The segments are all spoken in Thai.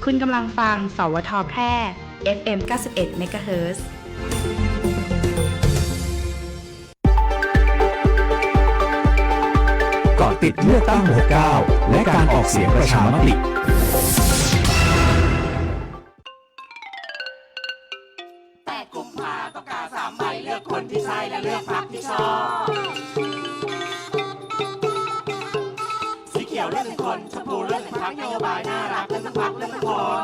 คุณกำลังฟังสวทแพร่ FM 91 MHz เกาะติดเลือกตั้ง69และการออกเสียงประชามติ8 กุมภาพันธ์ต้องการ3 ใบเลือกคนที่ใช่และเลือกพรรคที่ชอบสีเขียวเลือก1 คนชมพูเลือก1 พรรคนโยบายน่ารักเลือก1 พรรคเลือก1 คน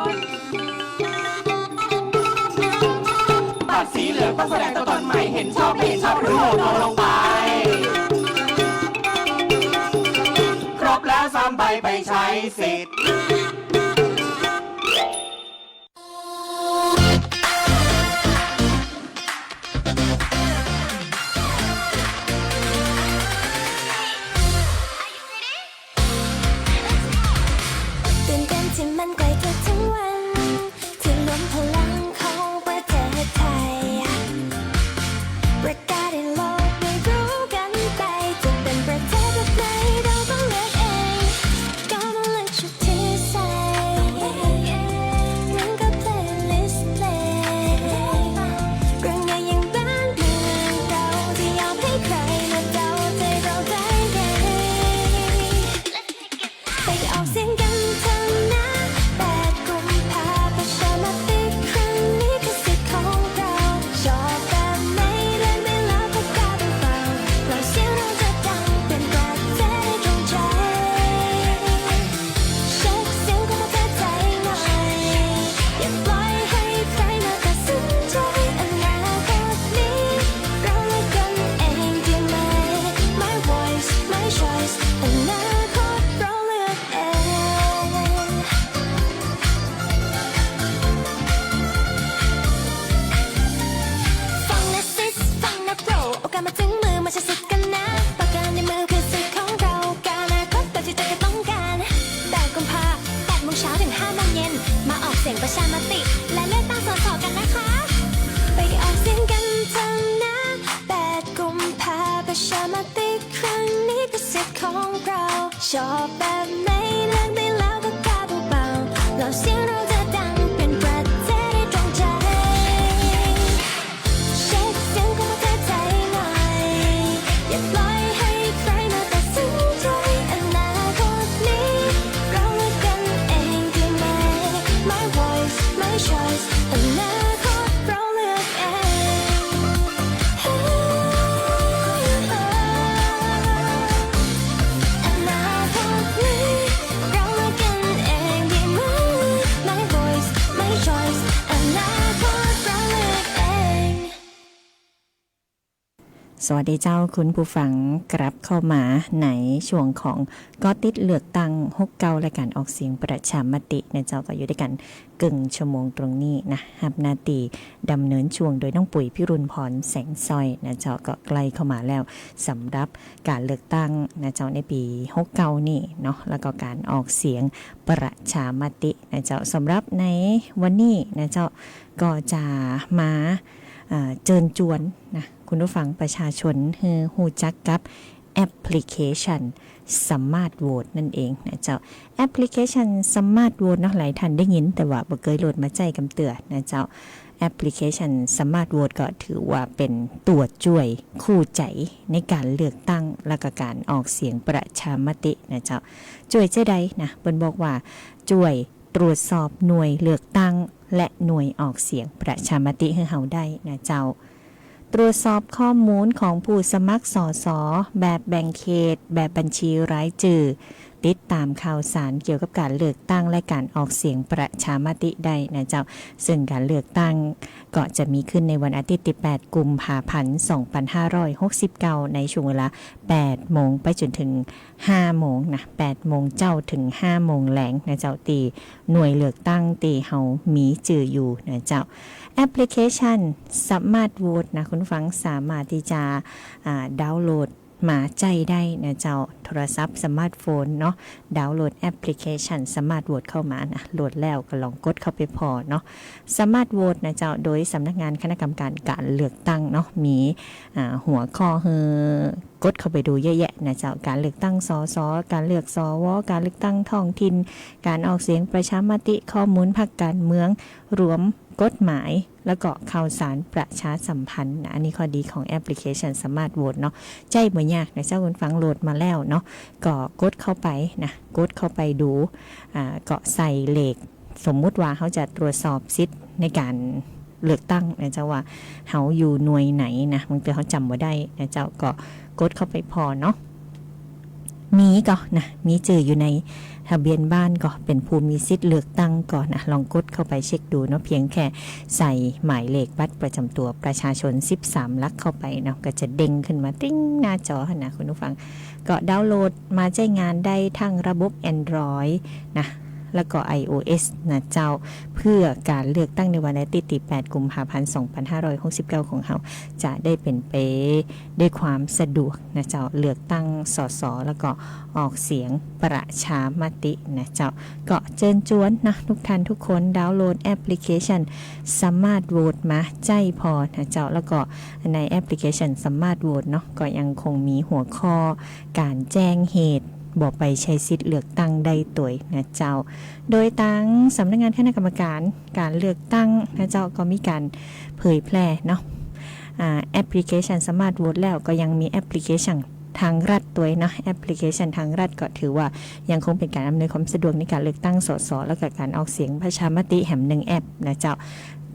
บัตรสีเหลืองต้องแสดงตัวตนใหม่เห็นชอบไม่เห็นชอบหรือโหวตลงไปครบแล้ว3 ใบไปใช้สิทธิ์ที่มันไกลเกินทั้งวันที่รวมพลังของประเทศไทยประกาศให้โลกได้รู้กันไปจะเป็นประเทศแบบไหนเราต้องเลือกเองก็ต้องเลือกชุดที่ใส่มันก็ playlist play เรื่องใหญ่อย่างบ้านเมืองเราที่ยอมให้ใครมาเดาใจเราได้ไงไปออกเสียงกันเถอะนะ8 กุมภาพันธ์ประชามติครั้งนี้คือสิทธิ์ของเราชอบแบบไหนเลือกได้แล้วก็กล้าไปฟังเราเสียงเราจะดังเป็นประเทศให้ตรงใจเช็คเสียงของประเทศไทยหน่อยอย่าปล่อยให้ใครมาตัดสินใจอนาคตนี้เราเลือกกันเองดีไหม My voice my choice อนาคตเราเลือกเองฟังนะซิสฟังนะโปรโอกาสมาถึงมือมาใช้สิทธิ์กันนะปากกาในมือคือสิทธิ์ของเราการอนาคตแบบที่ใจก็ต้องการ8 กุมภาพันธ์ 8 โมงเช้าถึง 5 โมงเย็นมาออกเสียงประชามติและเลือกตั้งสสกันนะคะไปออกเสียงกันเถอะนะ8 กุมภาพันธ์ประชามติครั้งนี้คือสิทธิ์ของเราชอบแบบไหนเลือกได้แล้วก็กล้าเบาๆเราเสียงเราจะดังเป็นประเทศให้ตรงใจเช็คเสียงของประเทศไทยหน่อยอย่าปล่อยให้ใครมาตัดสินใจอนาคตนี้เราเลือกกันเองดีไหม My voice my choice อนาคตเราเลือกเองอนาคตนี้เราเลือกกันเองดีไหม My voice my choice อนาคตเราเลือกเอง สวัสดีเจ้าคุณผู้ฟังกลับเข้ามาในช่วงของก็ติดเลือกตั้ง69และการออกเสียงประชามตินะเจ้าก็อยู่ด้วยกันกึ่งชั่วโมงตรงนี้นะฮับนาตีดำเนินช่วงโดยน้องปุ๋ยพิรุณพรแสงสร้อยนะเจ้าก็ใกล้เข้ามาแล้วสำหรับการเลือกตั้งนะเจ้าในปี69นี่เนาะแล้วก็การออกเสียงประชามตินะเจ้าสำหรับในวันนี้นะเจ้าก็จะมาเชิญชวนนะคุณผู้ฟังประชาชนให้รู้จักกับแอปพลิเคชันสมาร์ทโหวตนั่นเองนะเจ้าแอปพลิเคชันสมาร์ทโหวตเนาะหลายท่านได้ยินแต่ว่าบ่เคยโหลดมาใจกำเตือนะเจ้าแอปพลิเคชันสมาร์ทโหวตก็ถือว่าเป็นตัวช่วยคู่ใจในการเลือกตั้งและก็การออกเสียงประชามตินะเจ้าช่วยจะได้นะเพิ่นบอกว่าช่วยตรวจสอบหน่วยเลือกตั้งและหน่วยออกเสียงประชามติให้เฮาได้นะเจ้าตรวจสอบข้อมูลของผู้สมัครสสแบบแบ่งเขตแบบบัญชีรายชื่อติดตามข่าวสารเกี่ยวกับการเลือกตั้งและการออกเสียงประชามติได้นะเจ้าซึ่งการเลือกตั้งก็จะมีขึ้นในวันอาทิตย์ที่8 กุมภาพันธ์ 2569ในช่วงเวลา 8 โมงไปจนถึง 5 โมงนะ8 โมงเจ้าถึง 5 โมงแลงนะเจ้าตีหน่วยเลือกตั้งตีเฮามีจื่ออยู่นะเจ้าแอปพลิเคชันสมาร์ทโหวตนะคุณฟังสามารถที่จะดาวน์โหลดมาใจได้นะเจ้าโทรศัพท์สมาร์ทโฟนเนาะดาวน์โหลดแอปพลิเคชันสมาร์ทโหวตเข้ามานะโหลดแล้วก็ลองกดเข้าไปพอเนาะสมาร์ทโหวตนะเจ้าโดยสำนักงานคณะกรรมการการเลือกตั้งเนาะมีหัวข้อ กดเข้าไปดูเยอะแยะนะเจ้าการเลือกตั้งสสการเลือกสวการเลือกตั้งท้องถิ่นการออกเสียงประชามติข้อมูลพรรคการเมืองรวมกฎหมายแล้วก็ข่าวสารประชาสัมพันธ์นะอันนี้ข้อดีของแอปพลิเคชันสมาร์ทโหวตเนาะใจบ่ยากนะเจ้าคุณฟังโหลดมาแล้วเนาะก็กดเข้าไปนะกดเข้าไปดูก็ใส่เลขสมมุติว่าเขาจะตรวจสอบสิทธิ์ในการเลือกตั้งนะเจ้าว่าเขาอยู่หน่วยไหนนะบางทีเขาจำบ่ได้นะเจ้าก็กดเข้าไปพอเนาะมีก็นะมีจื่ออยู่ในทะเบียนบ้านก็เป็นผู้มีสิทธิ์เลือกตั้งก่อนนะลองกดเข้าไปเช็คดูเนาะเพียงแค่ใส่หมายเลขบัตรประจำตัวประชาชน13หลักเข้าไปเนาะก็จะเด้งขึ้นมาติ้งหน้าจอนะคุณผู้ฟังก็ดาวน์โหลดมาใช้งานได้ทั้งระบบ Android นะแล้วก็ iOS นะเจ้าเพื่อการเลือกตั้งในวันอาทิตย์ที่8กุมภาพันธ์2569ของเราจะได้เป็นไปด้วยความสะดวกนะเจ้าเลือกตั้งสสแล้วก็ออกเสียงประชามตินะเจ้าก็เชิญชวนนะทุกท่านทุกคนดาวน์โหลดแอปพลิเคชันสมาร์ทโหวตมาใจพอนะเจ้าแล้วก็ในแอปพลิเคชันสมาร์ทโหวตเนาะก็ยังคงมีหัวข้อการแจ้งเหตุบอกไปใช้สิทธิ์เลือกตั้งได้ตัวนะเจ้าโดยทางสำนักงานคณะกรรมการการเลือกตั้งนะเจ้าก็มีการเผยแพร่เนาะแอปพลิเคชันสมาร์ทโหวตแล้วก็ยังมีแอปพลิเคชันทางรัฐตัวนะแอปพลิเคชันทางรัฐก็ถือว่ายังคงเป็นการอำนวยความสะดวกในการเลือกตั้งสสและก็การออกเสียงประชามติแห่ง1แอปนะเจ้า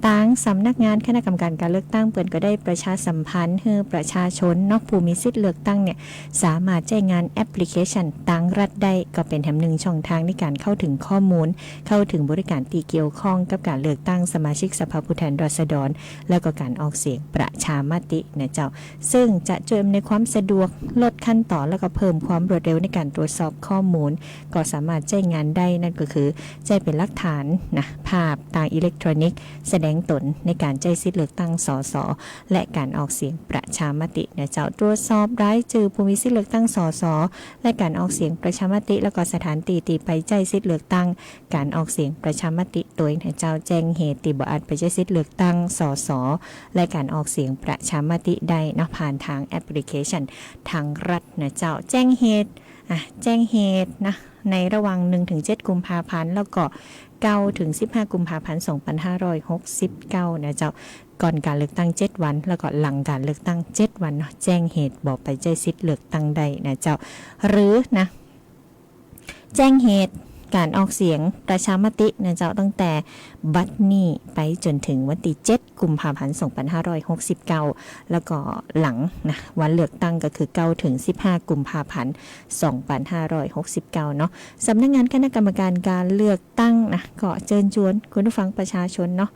ทางสำนักงานคณะกรรมการการเลือกตั้งเปิดก็ได้ประชาสัมพันธ์ให้ประชาชนนอกผู้มีสิทธิ์เลือกตั้งเนี่ยสามารถใช้งานแอปพลิเคชันทางรัฐได้ก็เป็นแห่งหนึ่งช่องทางในการเข้าถึงข้อมูลเข้าถึงบริการที่เกี่ยวข้องกับการเลือกตั้งสมาชิกสภาผู้แทนราษฎรแล้วก็การออกเสียงประชามตินะเจ้าซึ่งจะช่วยอำนวยความสะดวกลดขั้นตอนแล้วก็เพิ่มความรวดเร็วในการตรวจสอบข้อมูลก็สามารถใช้งานได้นั่นก็คือใช้เป็นหลักฐานนะภาพทางอิเล็กทรอนิกส์แสดงตนในการใช้สิทธิ์เลือกตั้งสสและการออกเสียงประชามตินะเจ้าตรวจสอบรายชื่อผู้มีสิทธิ์เลือกตั้งสสและการออกเสียงประชามติแล้วก็สถานที่ที่ไปใช้สิทธิ์เลือกตั้งการออกเสียงประชามติโดยนะเจ้าแจ้งเหตุที่บ่อาจไปใช้สิทธิ์เลือกตั้งสสและการออกเสียงประชามติได้นะผ่านทางแอปพลิเคชันทางรัฐนะเจ้าแจ้งเหตุนะในระหว่าง 1-7 กุมภาพันธ์แล้วก็9 ถึง 15 กุมภาพันธ์ 2569นะเจ้าก่อนการเลือกตั้ง7วันแล้วก็หลังการเลือกตั้ง7วันเนาะแจ้งเหตุบอกไปใช้สิทธิ์เลือกตั้งได้นะเจ้าหรือนะแจ้งเหตุการออกเสียงประชามตินะเจ้าตั้งแต่บัดนี้ไปจนถึงวันที่7กุมภาพันธ์2569แล้วก็หลังนะวันเลือกตั้งก็คือ9 ถึง 15 กุมภาพันธ์2569เนาะสำนักงานคณะกรรมการการเลือกตั้งนะก็เชิญชวนคุณผู้ฟังประชาชนเนาะ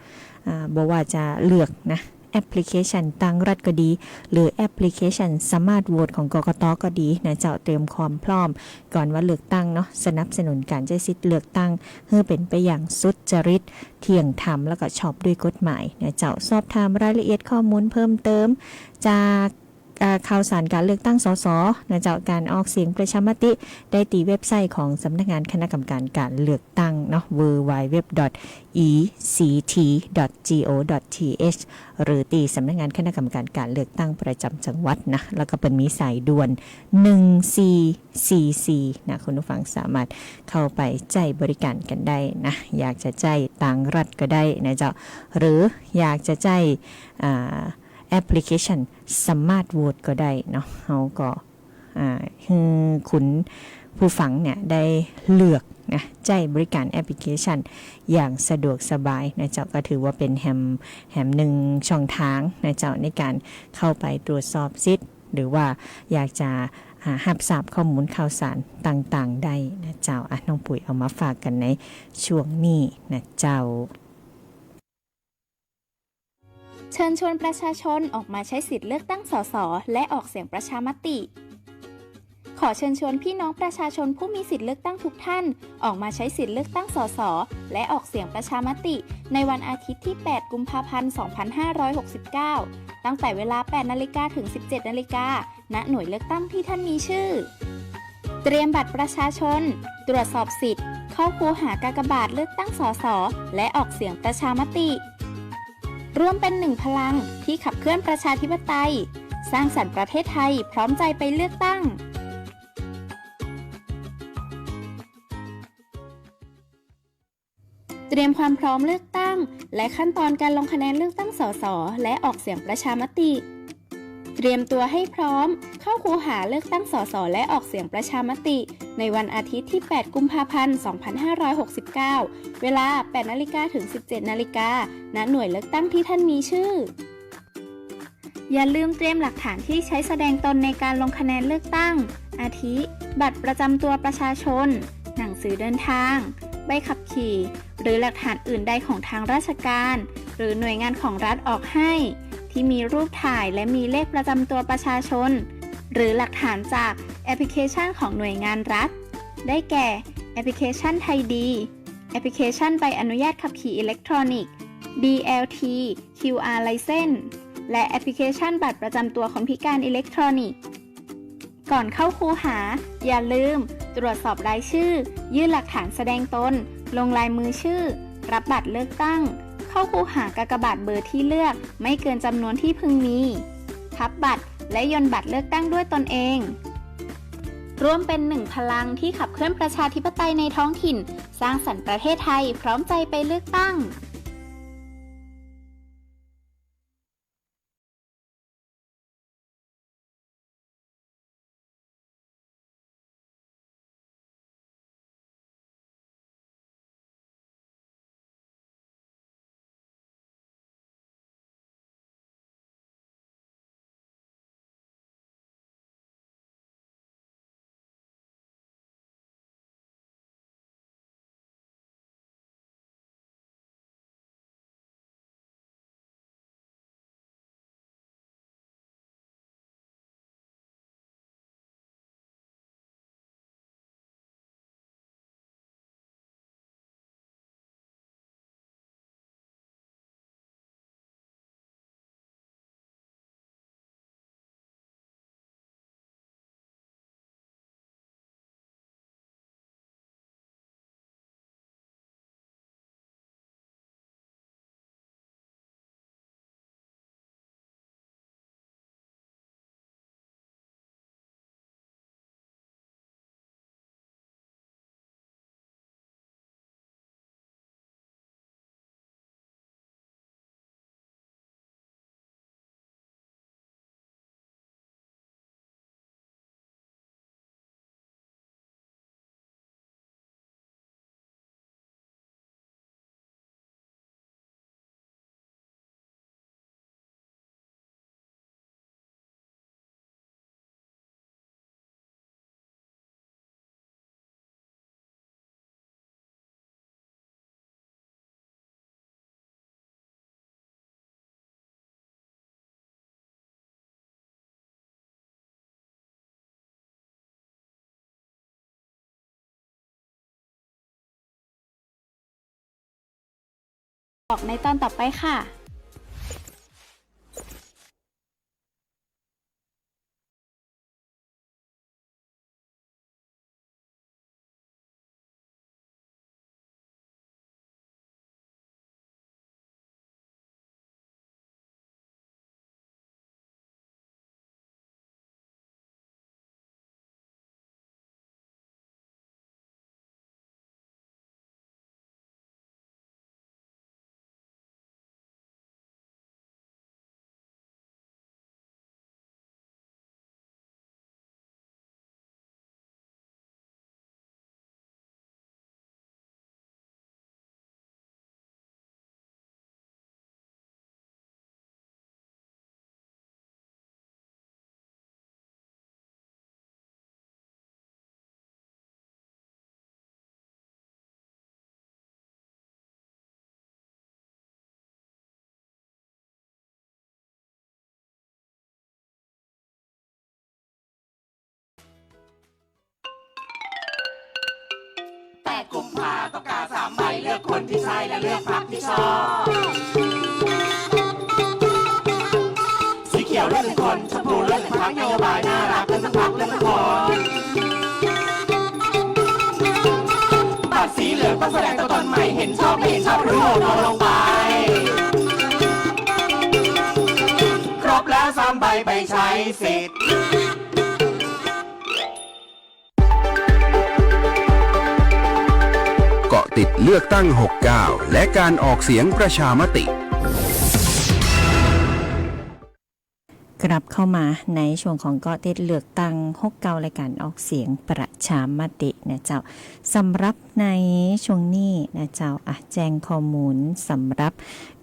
บอกว่าจะเลือกนะแอปพลิเคชันทางรัฐก็ดีหรือแอปพลิเคชันสมาร์ทโหวตของกกต.ก็ดีนะเจ้าเตรียมความพร้อมก่อนวันเลือกตั้งเนาะสนับสนุนการใช้สิทธิ์เลือกตั้งเพื่อเป็นไปอย่างสุจริตเที่ยงธรรมแล้วก็ชอบด้วยกฎหมายนะเจ้าสอบถามรายละเอียดข้อมูลเพิ่มเติมจากข่าวสารการเลือกตั้งสสนะเจ้าการออกเสียงประชามติได้ตีเว็บไซต์ของสำนักงานคณะกรรมการการเลือกตั้งเนาะ www.ect.go.th หรือตีสำนักงานคณะกรรมการการเลือกตั้งประจำจังหวัดนะแล้วก็เป็นมีสายด่วน1444นะคุณผู้ฟังสามารถเข้าไปใจบริการกันได้นะอยากจะใจต่างรัฐก็ได้นะเจ้าหรืออยากจะใจแอปพลิเคชันสมาร์ทโหวตก็ได้เนาะเขาก็คุณผู้ฟังเนี่ยได้เลือกนะใจบริการแอปพลิเคชันอย่างสะดวกสบายนะเจ้าก็ถือว่าเป็นแหมหนึ่งช่องทางนะเจ้าในการเข้าไปตรวจสอบสิทธิ์หรือว่าอยากจะรับทราบข้อมูลข่าวสารต่างๆได้นะเจ้าน้องปุ๋ยเอามาฝากกันในช่วงนี้นะเจ้าเชิญชวนประชาชนออกมาใช้สิทธิ์เลือกตั้งสสและออกเสียงประชามติขอเชิญชวนพี่น้องประชาชนผู้มีสิทธิ์เลือกตั้งทุกท่านออกมาใช้สิทธิ์เลือกตั้งสสและออกเสียงประชามติในวันอาทิตย์ที่8กุมภาพันธ์2569ตั้งแต่เวลา 8:00 นถึง 17:00 นณหน่วยเลือกตั้งที่ท่านมีชื่อเตรียมบัตรประชาชนตรวจสอบสิทธิ์เข้าคูหากากบาทเลือกตั้งสสและออกเสียงประชามติร่วมเป็นหนึ่งพลังที่ขับเคลื่อนประชาธิปไตย สร้างสรรค์ประเทศไทยพร้อมใจไปเลือกตั้งเตรียมความพร้อมเลือกตั้งและขั้นตอนการลงคะแนนเลือกตั้งสสและออกเสียงประชามติเตรียมตัวให้พร้อมเข้าคูหาเลือกตั้งสสและออกเสียงประชามติในวันอาทิตย์ที่ 8 กุมภาพันธ์ 2569 เวลา 8 นาฬิกาถึง 17 นาฬิกาณ หน่วยเลือกตั้งที่ท่านมีชื่ออย่าลืมเตรียมหลักฐานที่ใช้แสดงตนในการลงคะแนนเลือกตั้งอาทิบัตรประจำตัวประชาชนหนังสือเดินทางใบขับขี่หรือหลักฐานอื่นใดของทางราชการหรือหน่วยงานของรัฐออกให้ที่มีรูปถ่ายและมีเลขประจำตัวประชาชนหรือหลักฐานจากแอปพลิเคชันของหน่วยงานรัฐได้แก่แอปพลิเคชันไทยดีแอปพลิเคชันใบอนุญาตขับขี่อิเล็กทรอนิกส์ DLT QR License และแอปพลิเคชันบัตรประจำตัวคนพิการอิเล็กทรอนิกส์ก่อนเข้าคูหาอย่าลืมตรวจสอบรายชื่อยื่นหลักฐานแสดงตนลงลายมือชื่อรับบัตรเลือกตั้งเข้าคูหากากบาทเบอร์ที่เลือกไม่เกินจำนวนที่พึงมีพับบัตรและย่นบัตรเลือกตั้งด้วยตนเองร่วมเป็นหนึ่งพลังที่ขับเคลื่อนประชาธิปไตยในท้องถิ่นสร้างสรรค์ประเทศไทยพร้อมใจไปเลือกตั้งออกในตอนต่อไปค่ะ8 กุมภาต้องการ3 ใบเลือกคนที่ใช่และเลือกพรรคที่ชอบ สีเขียวเลือก1 คนชมพูเลือก1 พรรคนโยบายน่ารักเลือก1 พรรคเลือก1 คนบัตรสีเหลืองต้องแสดงตัวตนใหม่เห็นชอบไม่เห็นชอบหรือโหวตลงไปครบแล้ว3 ใบ ไปใช้สิทธิ์ เกาะติดเลือกตั้ง 69 และการออกเสียงประชามติ กลับเข้ามาในช่วงของเกาะติดเลือกตั้ง69และการออกเสียงประชามตินะเจ้าสำหรับในช่วงนี้นะเจ้าแจ้งข้อมูลสำหรับ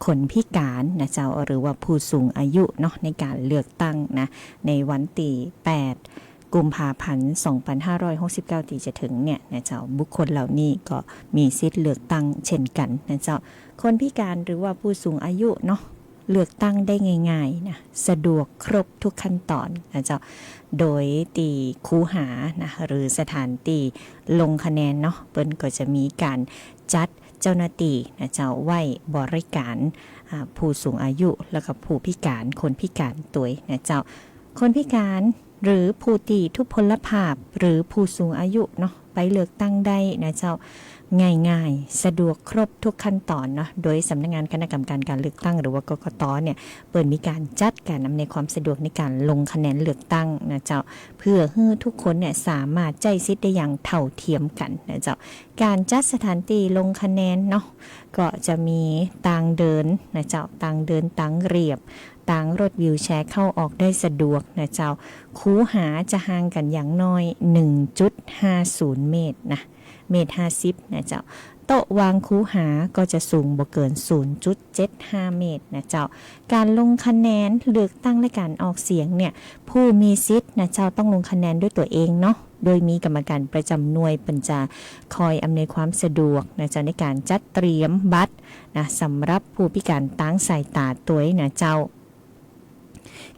คนพิการนะเจ้าหรือว่าผู้สูงอายุเนาะในการเลือกตั้งนะในวันที่8กุมภาพันธ์2569ที่จะถึงเนี่ยนะเจ้าบุคคลเหล่านี้ก็มีสิทธิ์เลือกตั้งเช่นกันนะเจ้าคนพิการหรือว่าผู้สูงอายุเนาะเลือกตั้งได้ง่ายๆนะสะดวกครบทุกขั้นตอนนะเจ้าโดยตีคูหานะหรือสถานตีลงคะแนนเนาะเปิ้นก็จะมีการจัดเจ้าหน้าที่นะเจ้าไว้บริการผู้สูงอายุแล้วก็ผู้พิการคนพิการตัวนะเจ้าคนพิการหรือผู้ที่ทุพพลภาพหรือผู้สูงอายุเนาะไปเลือกตั้งได้นะเจ้าง่ายๆสะดวกครบทุกขั้นตอนเนาะโดยสำนักงานคณะกรรมการการเลือกตั้งหรือว่ากกตเนี่ยเปิดมีการจัดการอำนวยความสะดวกในการลงคะแนนเลือกตั้งนะเจ้าเพื่อให้ทุกคนเนี่ยสามารถใจสิทธิ์ได้อย่างเท่าเทียมกันนะเจ้าการจัดสถานที่ลงคะแนนเนาะก็จะมีทางเดินนะเจ้าทางเดินทางเรียบต่างรถวิวแชร์เข้าออกได้สะดวกนะเจ้าคูหาจะห่างกันอย่างน้อย 1.50 เมตรนะเมตร50นะเจ้าโต๊ะวางคูหาก็จะสูงบ่เกิน 0.75 เมตรนะเจ้าการลงคะแนนเลือกตั้งและการออกเสียงเนี่ยผู้มีสิทธิ์นะเจ้าต้องลงคะแนนด้วยตัวเองเนาะโดยมีกรรมการประจำหน่วยเปิ่นจะคอยอำนวยความสะดวกนะเจ้าในการจัดเตรียมบัตรนะสำหรับผู้พิการทางสายตาตัวนะเจ้า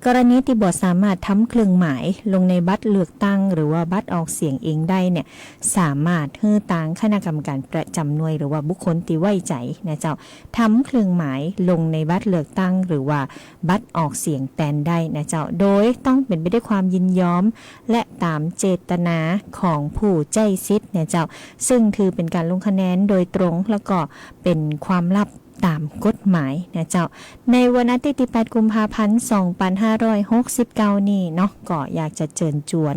กรณีที่บ่สามารถทำเครื่องหมายลงในบัตรเลือกตั้งหรือว่าบัตรออกเสียงเองได้เนี่ยสามารถให้ทางคณะกรรมการประจำหน่วยหรือว่าบุคคลที่ไว้ใจนะเจ้าทำเครื่องหมายลงในบัตรเลือกตั้งหรือว่าบัตรออกเสียงแทนได้นะเจ้าโดยต้องเป็นไปด้วยความยินยอมและตามเจตนาของผู้ใจสิทธิ์นะเจ้าซึ่งถือเป็นการลงคะแนนโดยตรงแล้วก็เป็นความลับตามกฎหมายนะเจ้าในวันอาทิตย์ที่8กุมภาพันธ์2569นี่เนาะก็อยากจะเชิญชวน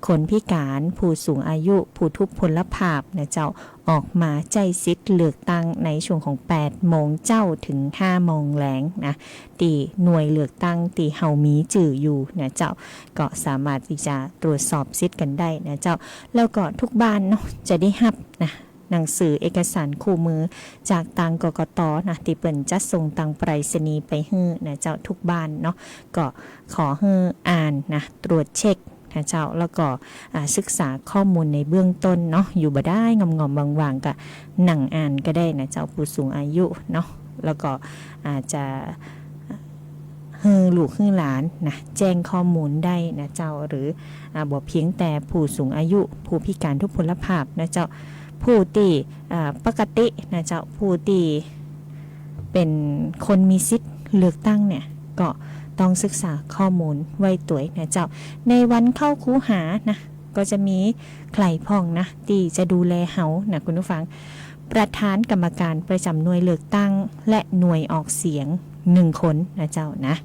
คนพิการผู้สูงอายุผู้ทุพพลภาพนะเจ้าออกมาใจสิทธิ์เลือกตั้งในช่วงของ8โมงเจ้าถึง5โมงแลงนะที่หน่วยเลือกตั้งที่เฮามีจื่ออยู่นะเจ้าก็สามารถที่จะตรวจสอบสิทธิ์กันได้นะเจ้าแล้วก็ทุกบ้านเนาะจะได้รับนะหนังสือเอกสารคู่มือจากทางกกต.นะที่เปิ่นจัดส่งทางไปรษณีย์ไปให้นะเจ้าทุกบ้านเนาะก็ขอให้อ่านนะตรวจเช็คนะเจ้าแล้วก็ศึกษาข้อมูลในเบื้องต้นเนาะอยู่บ่ได้งอมๆวางๆก็นั่งอ่านก็ได้นะเจ้าผู้สูงอายุเนาะแล้วก็อาจจะลูกหลานนะแจ้งข้อมูลได้นะเจ้าหรือบ่เพียงแต่ผู้สูงอายุผู้พิการทุพพลภาพนะเจ้าผู้ที่ปกตินะเจ้าผู้ที่เป็นคนมีสิทธิ์เลือกตั้งเนี่ยก็ต้องศึกษาข้อมูลไว้ตัวนะเจ้าในวันเข้าคูหานะก็จะมีใครพ่องนะที่จะดูแลเฮานะคุณผู้ฟังประธานกรรมการประจำหน่วยเลือกตั้งและหน่วยออกเสียง1คนนะเจ้านะ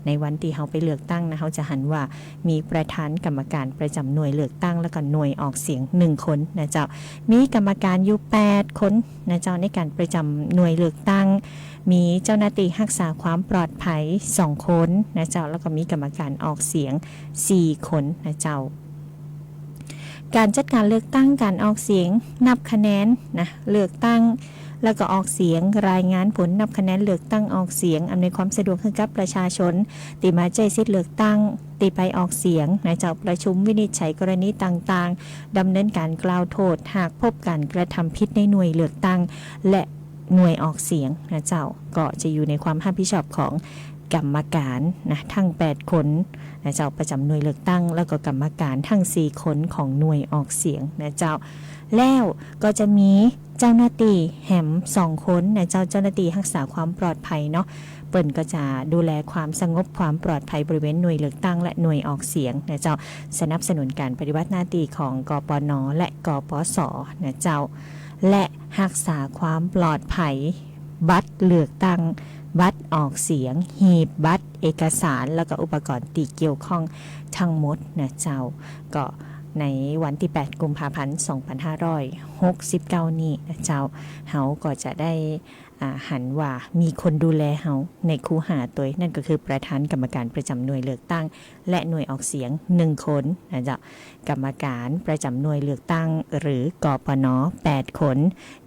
ในวันที่เฮาไปเลือกตั้งนะเฮาจะหันว่ามีประธานกรรมการประจำหน่วยเลือกตั้งแล้วก็หน่วยออกเสียง1คนนะเจ้ามีกรรมการอยู่8คนนะเจ้าในการประจำหน่วยเลือกตั้งมีเจ้าหน้าที่รักษาความปลอดภัย2คนนะเจ้าแล้วก็มีกรรมการออกเสียง4คนนะเจ้าการจัดการเลือกตั้งการออกเสียงนับคะแนนนะเลือกตั้งแล้วก็ออกเสียงรายงานผลนับคะแนนเลือกตั้งออกเสียงอำนวยความสะดวกให้กับประชาชนที่มาใช้สิทธิ์เลือกตั้งที่ไปออกเสียงนะเจ้าประชุมวินิจฉัยกรณีต่างๆดำเนินการกล่าวโทษหากพบการกระทำผิดในหน่วยเลือกตั้งและหน่วยออกเสียงนะเจ้าก็จะอยู่ในความรับผิดชอบของกรรมการนะทั้ง8คนนะเจ้าประจำหน่วยเลือกตั้งแล้วก็กรรมการทั้ง4คนของหน่วยออกเสียงนะเจ้าแล้วก็จะมีเจ้าหน้าที่แหม2คนนะเจ้าหน้าที่รักษาความปลอดภัยเนาะเปิ่นก็จะดูแลความสงบความปลอดภัยบริเวณหน่วยเลือกตั้งและหน่วยออกเสียงนะเจ้าสนับสนุนการปฏิบัติหน้าที่ของกปน.และกปส.นะเจ้าและรักษาความปลอดภัยบัตรเลือกตั้งบัตรออกเสียงหีบบัตร เอกสารแล้วก็อุปกรณ์ที่เกี่ยวข้องทั้งหมดนะเจ้าก็ในวันที่8กุมภาพันธ์2569นี้นะเจ้าเฮาก็จะได้หันว่ามีคนดูแลเฮาในคูหาตัวนั่นก็คือประธานกรรมการประจำหน่วยเลือกตั้งและหน่วยออกเสียง1คนนะเจ้ากรรมการประจำหน่วยเลือกตั้งหรือกปน8คน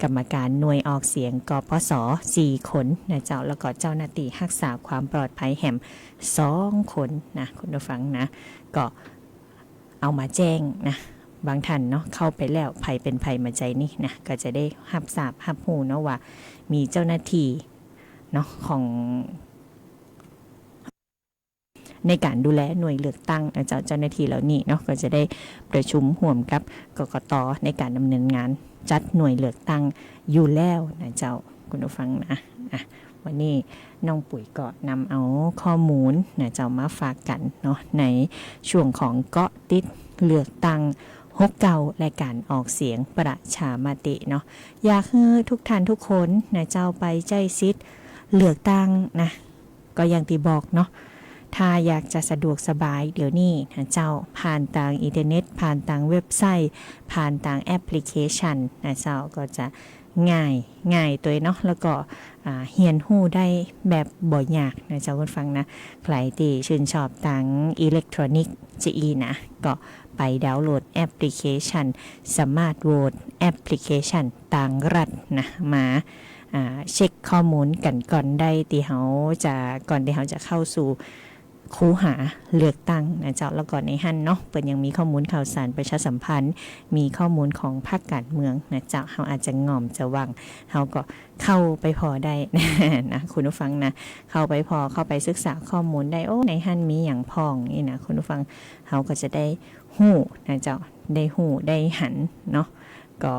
กรรมการหน่วยออกเสียงกปส4คนนะเจ้าแล้วก็เจ้าหน้าที่รักษาความปลอดภัยแหม2คนนะคุณผู้ฟังนะก็เอามาแจ้งนะบางท่านเนาะเข้าไปแล้วภัยเป็นภัยมาใจนี่นะก็จะได้รับทราบรับรู้เนาะว่ามีเจ้าหน้าที่เนาะของในการดูแลหน่วยเลือกตั้งเจ้าหน้าที่เหล่านี้เนาะก็จะได้ประชุมร่วมกับกกต.ในการดำเนินงานจัดหน่วยเลือกตั้งอยู่แล้วนะเจ้าคุณผู้ฟังนะวันนี้น้องปุ๋ยก็นำเอาข้อมูลนะเจ้ามาฝากกันเนาะในช่วงของเกาะติดเลือกตั้ง69และการออกเสียงประชามติเนาะอยากให้ทุกท่านทุกคนนะเจ้าไปใจซิดเลือกตั้งนะก็อย่างที่บอกเนาะถ้าอยากจะสะดวกสบายเดี๋ยวนี้นะเจ้าผ่านทางอินเทอร์เน็ตผ่านทางเว็บไซต์ผ่านทางแอปพลิเคชันนะเจ้าก็จะง่ายตัวเนาะแล้วก็เฮียนหู้ได้แบบบ่ยากนะเจ้าคุณฟังนะใครที่ชื่นชอบทางอิเล็กทรอนิกส์จีนะก็ไปดาวน์โหลดแอปพลิเคชันสมาร์ทโหวตแอปพลิเคชันต่างรัฐนะมาเช็คข้อมูลกันก่อนได้ที่เขาจะเข้าสู่คูหาเลือกตั้งนะเจ้าแล้วก่อนในหันเนาะเปิดยังมีข้อมูลข่าวสารประชาสัมพันธ์มีข้อมูลของภาคการเมืองนะเจ้าเขาอาจจะง่อมจะวังเขาก็เข้าไปพอได้ นะคุณผู้ฟังนะเข้าไปศึกษาข้อมูลได้โอ้ในหันมีอย่างพองนี่นะคุณผู้ฟังเขาก็จะได้หู้นะเจ้าได้หู้ได้หันเนาะก็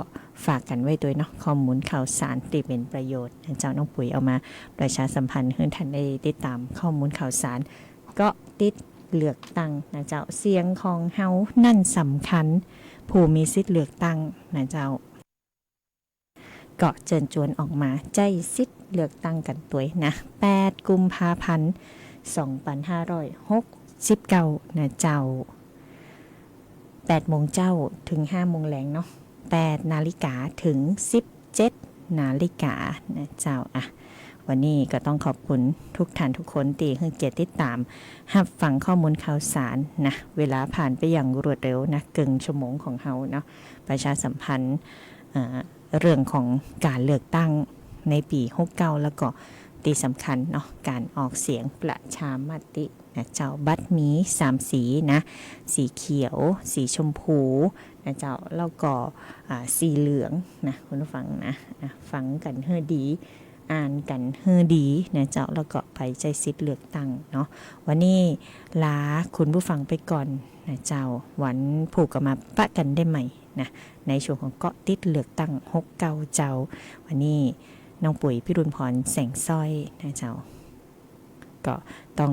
ฝากกันไว้ด้วยเนาะข้อมูลข่าวสารที่เป็นประโยชน์นะเจ้าน้องปุ๋ยเอามาประชาสัมพันธ์ให้ท่านได้ติดตามข้อมูลข่าวสารก็ติดเลือกตั้งนะเจ้าเสียงของเฮานั่นสำคัญผู้มีสิทธิ์เลือกตั้งนะเจ้าก็เชิญชวนออกมาใจสิทธิ์เลือกตั้งกันตัวนะ8กุมภาพันธ์2569นะเจ้า8โมงเจ้าถึง5โมงแลงเนาะ8 นาฬิกาถึง17 นาฬิกานะเจ้าวันนี้ก็ต้องขอบคุณทุกท่านทุกคนที่ให้เกียรติติดตามรับฟังข้อมูลข่าวสารนะเวลาผ่านไปอย่างรวดเร็วนะเกินชั่วโมงของเฮาเนาะประชาสัมพันธ์เรื่องของการเลือกตั้งในปี69แล้วก็ที่สำคัญเนาะการออกเสียงประชามตินะเจ้าบัตรมี3สีนะสีเขียวสีชมพูนะเจ้าแล้วก็สีเหลืองนะคุณผู้ฟังนะฟังกันให้ดีอ่านกันให้ดีนะเจ้าแล้วก็ไปใจสิทธิ์เลือกตั้งเนาะวันนี้ลาคุณผู้ฟังไปก่อนนะเจ้าวันผูกกันมาปะกันได้ใหม่นะในช่วงของเกาะติดเลือกตั้ง69เจ้าวันนี้น้องปุ๋ยพิรุณพรแสงสร้อยนะเจ้าก็ต้อง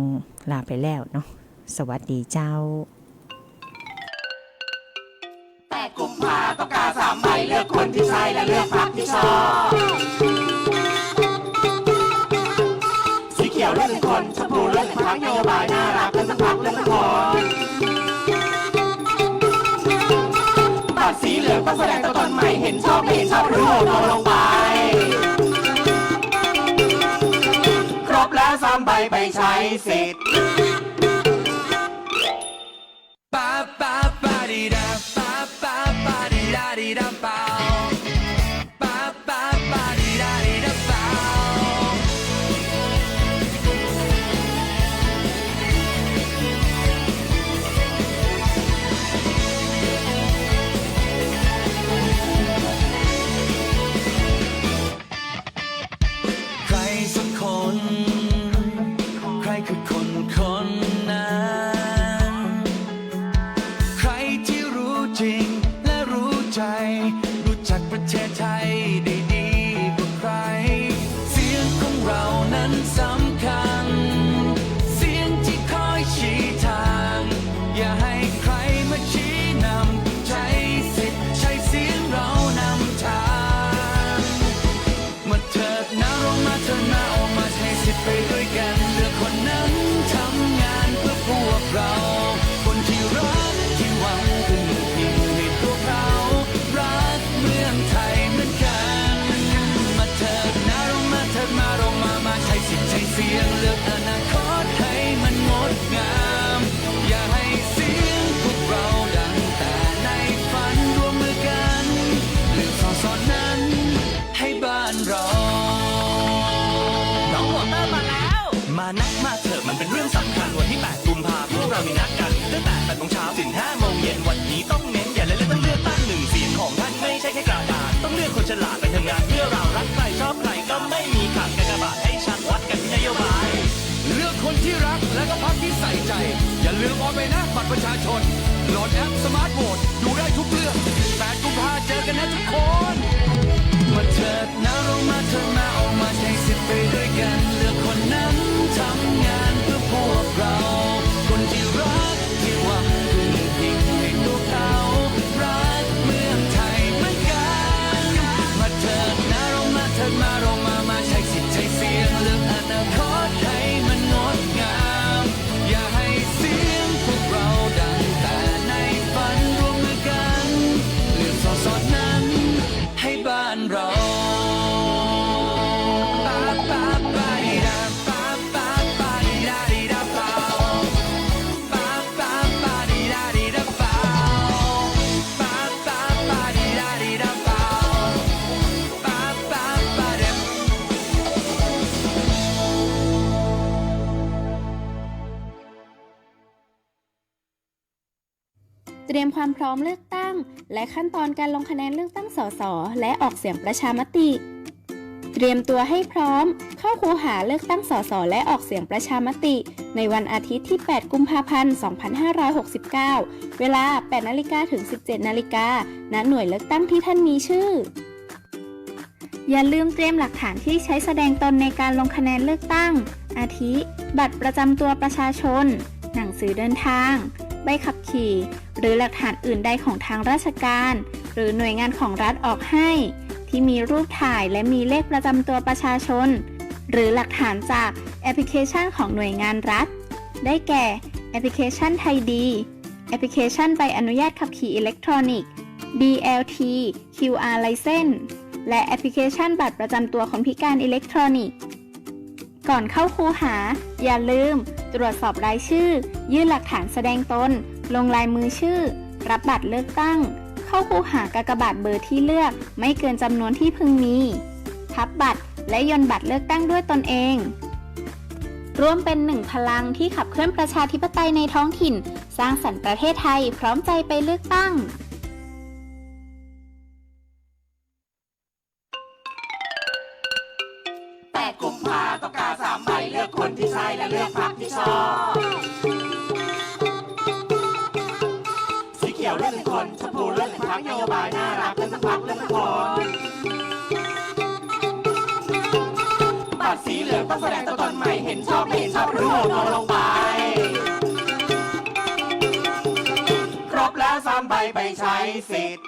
ลาไปแล้วเนาะสวัสดีเจ้า8 กุมภาต้องการ3 ใบเลือกคนที่ใช่และเลือกพรรคที่ชอบสีเขียวเลือก1 คนชมพูเลือก1 พรรคนโยบายน่ารักเลือก1 พรรคเลือก1 คนบัตรสีเหลืองต้องแสดงตัวตนใหม่เห็นชอบไม่เห็นชอบหรือโหวตลงไปครบแล้ว3 ใบไปใช้สิทธิ์รู้จักประเทศไทยได้ดีกว่าใครเสียงของเรานั้นสำคัญเสียงที่คอยชี้ทางอย่าให้ใครมาชี้นำใช้สิทธิ์ใช้เสียงเรานำทางมาเถิดนะเรามาเถิดนะออกมาใช้สิทธิ์ไปด้วยกันเลือกคนนั้น เราน้องวอเตอร์มาแล้ว มานักมาเถอะมันเป็นเรื่องสำคัญวันที่8กุมภาพันธ์พวกเรามีนัดกันตั้งแต่8 โมงเช้าถึง5 โมงเย็นวันนี้ต้องเน้นอย่าเล่นต้องเลือกตั้งหนึ่งเสียงของท่านไม่ใช่แค่กระดาษต้องเลือกคนฉลาดไปทำงานเพื่อเรารักใครชอบใครก็ไม่มีขัดกากบาทให้ชัดวัดกันที่นโยบายเลือกคนที่รักและก็พรรคที่ใส่ใจอย่าลืมเอาไปนะบัตรประชาชนโหลดแอปสมาร์ทโหวตดูได้ทุกเรื่อง8 กุมภาพันธ์เจอกันนะทุกคนมาเถิดนะเรามาเถิดมาออกมาใช้สิทธิ์ไปด้วยกันเลือกคนนั้นทำงานเพื่อพวกเราคนที่รักที่หวังพึ่งพิงให้ตัวเขารักเมืองไทยเหมือนกันมาเถิดนะเรามาเถิดมาเรามาใช้สิทธิ์ใช้เสียงเลือกอนาคตให้มันงดงามอย่าให้เสียงพวกเราดังแต่ในฝันร่วมมือกันเลือกสอนั้นให้บ้านเราเตรียมความพร้อมเลือกตั้ง และขั้นตอนการลงคะแนนเลือกตั้งสสและออกเสียงประชามติ เตรียมตัวให้พร้อมเข้าคูหาเลือกตั้งสสและออกเสียงประชามติในวันอาทิตย์ที่ 8 กุมภาพันธ์ 2569 เวลา 8 นาฬิกาถึง 17 นาฬิกาณ หน่วยเลือกตั้งที่ท่านมีชื่อ อย่าลืมเตรียมหลักฐานที่ใช้แสดงตนในการลงคะแนนเลือกตั้ง อาทิ บัตรประจำตัวประชาชน หนังสือเดินทาง ใบขับขี่ หรือหลักฐานอื่นใดของทางราชการ หรือหน่วยงานของรัฐออกให้ ที่มีรูปถ่ายและมีเลขประจำตัวประชาชน หรือหลักฐานจากแอปพลิเคชันของหน่วยงานรัฐ ได้แก่แอปพลิเคชันไทยดีแอปพลิเคชันใบอนุญาตขับขี่อิเล็กทรอนิกส์ DLT QR License และแอปพลิเคชันบัตรประจำตัวคนพิการอิเล็กทรอนิกส์ ก่อนเข้าคูหาอย่าลืมตรวจสอบรายชื่อยื่นหลักฐานแสดงตนลงลายมือชื่อรับบัตรเลือกตั้งเข้าคูหากากบาทเบอร์ที่เลือกไม่เกินจำนวนที่พึงมีพับบัตรและย่นบัตรเลือกตั้งด้วยตนเองร่วมเป็นหนึ่งพลังที่ขับเคลื่อนประชาธิปไตยในท้องถิ่นสร้างสรรค์ประเทศไทยพร้อมใจไปเลือกตั้ง8 กุมภาต้องกา3 ใบเลือกคนที่ใช่และเลือกพรรคที่ชอบสีเขียวเลือก1 คนชมพูเลือก1 พรรคนโยบายน่ารักเลือก1 พรรคเลือก1 คนบัตรสีเหลืองต้องแสดงตัวตนใหม่เห็นชอบไม่เห็นชอบหรือโหวตลงไปครบแล้ว3 ใบไปใช้สิทธิ์